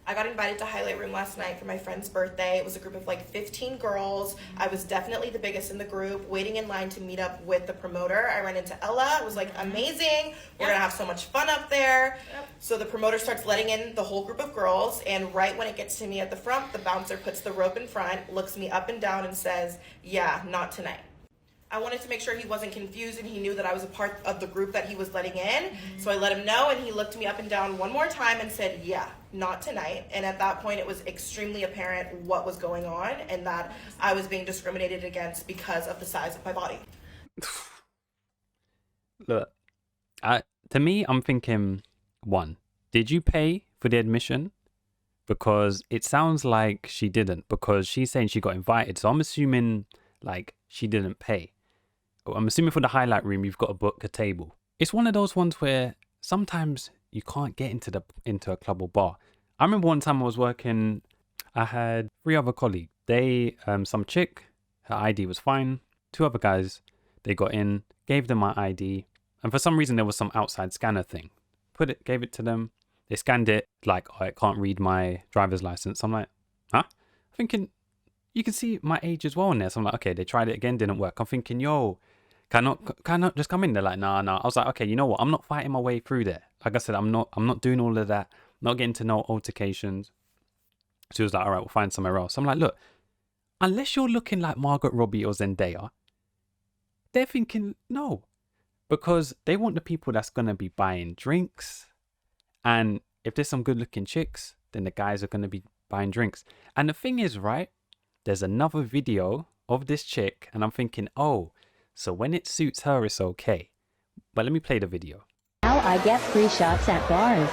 I got invited to Highlight Room last night for my friend's birthday. It was a group of like 15 girls. I was definitely the biggest in the group, waiting in line to meet up with the promoter. I ran into Ella. It was like amazing. We're gonna have so much fun up there. So the promoter starts letting in the whole group of girls, and right when it gets to me at the front, the bouncer puts the rope in front, looks me up and down, and says, "Yeah, not tonight." I wanted to make sure he wasn't confused and he knew that I was a part of the group that he was letting in. So I let him know, and he looked me up and down one more time and said, "Yeah, not tonight." And at that point, it was extremely apparent what was going on and that I was being discriminated against because of the size of my body. Look, to me, I'm thinking, one, did you pay for the admission? Because it sounds like she didn't, because she's saying she got invited. So I'm assuming like she didn't pay. I'm assuming for the highlight room, you've got to book a table. It's one of those ones where sometimes you can't get into a club or bar. I remember one time I was working, I had 3 other colleagues. They, some chick, her ID was fine. 2 other guys, they got in, gave them my ID. And for some reason, there was some outside scanner thing. Gave it to them. They scanned it like, oh, it can't read my driver's license. I'm like, huh? Thinking, you can see my age as well in there. So I'm like, okay, they tried it again, didn't work. I'm thinking, yo, can I not just come in? They're like, nah. I was like, okay, you know what? I'm not fighting my way through there. Like I said, I'm not doing all of that. Not getting to no altercations. She was like, all right, we'll find somewhere else. I'm like, look, unless you're looking like Margaret Robbie or Zendaya, they're thinking no, because they want the people that's going to be buying drinks. And if there's some good looking chicks, then the guys are going to be buying drinks. And the thing is, right, there's another video of this chick and I'm thinking, oh, so when it suits her, it's okay. But let me play the video. Now I get free shots at bars.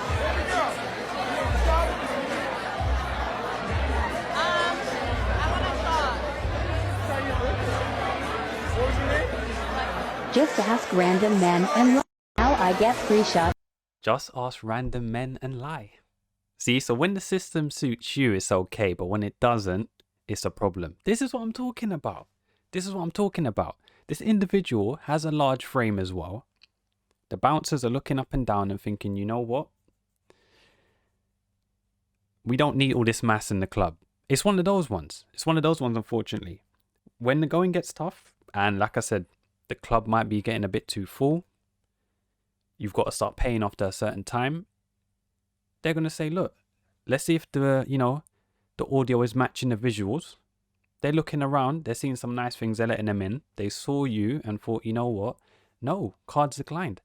Just ask random men and lie. Now I get free shots. Just ask random men and lie. See, so when the system suits you, it's okay. But when it doesn't, it's a problem. This is what I'm talking about. This individual has a large frame as well. The bouncers are looking up and down and thinking, you know what? We don't need all this mass in the club. It's one of those ones. Unfortunately. When the going gets tough, and like I said, the club might be getting a bit too full, you've got to start paying after a certain time. They're going to say, look, let's see if the audio is matching the visuals. They're looking around, they're seeing some nice things, they're letting them in. They saw you and thought, you know what? No, card's declined.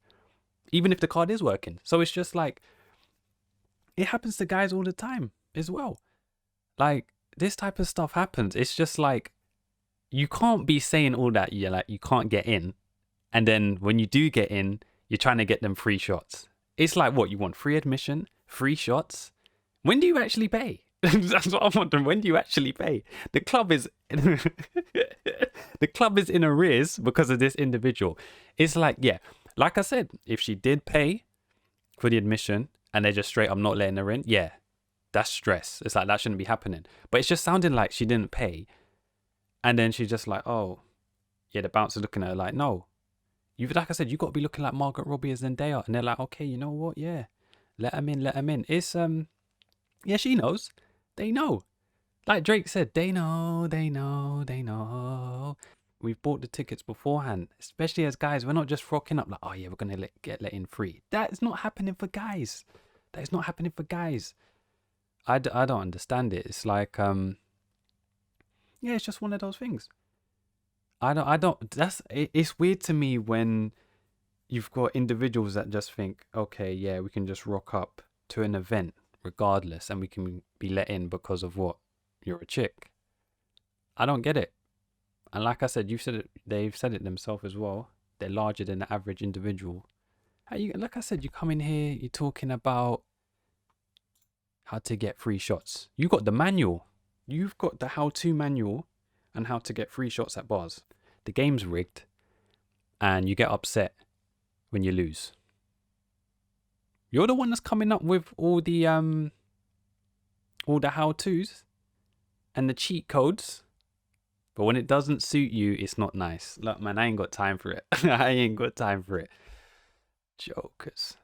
Even if the card is working. So it's just like, it happens to guys all the time as well. Like, this type of stuff happens. It's just like, you can't be saying all that, you can't get in. And then when you do get in, you're trying to get them free shots. It's like, what, you want free admission, free shots? When do you actually pay? That's what I'm wondering. When do you actually pay? The club is the club is in arrears because of this individual. It's like, yeah, like I said, if she did pay for the admission and they're just straight, I'm not letting her in. Yeah, that's stress. It's like, that shouldn't be happening. But it's just sounding like she didn't pay. And then she's just like, oh, yeah, the bouncer looking at her like, no. Like I said, you got to be looking like Margaret Robbie as Zendaya. And they're like, okay, you know what? Yeah, let them in. It's, yeah, she knows. They know. Like Drake said, they know. We've bought the tickets beforehand, especially as guys. We're not just rocking up like, oh yeah, we're going to get let in free. That is not happening for guys. I don't understand it. It's like, yeah, it's just one of those things. It's weird to me when you've got individuals that just think, okay, yeah, we can just rock up to an event regardless and we can be let in because of what? You're a chick. I don't get it. And like I said, they've said it themselves as well. They're larger than the average individual. Like I said, you come in here, you're talking about how to get free shots. You got the manual. You've got the how-to manual and how to get free shots at bars. The game's rigged and you get upset when you lose. You're the one that's coming up with all the how-tos and the cheat codes. But when it doesn't suit you, it's not nice. Look, man, I ain't got time for it. I ain't got time for it. Jokers.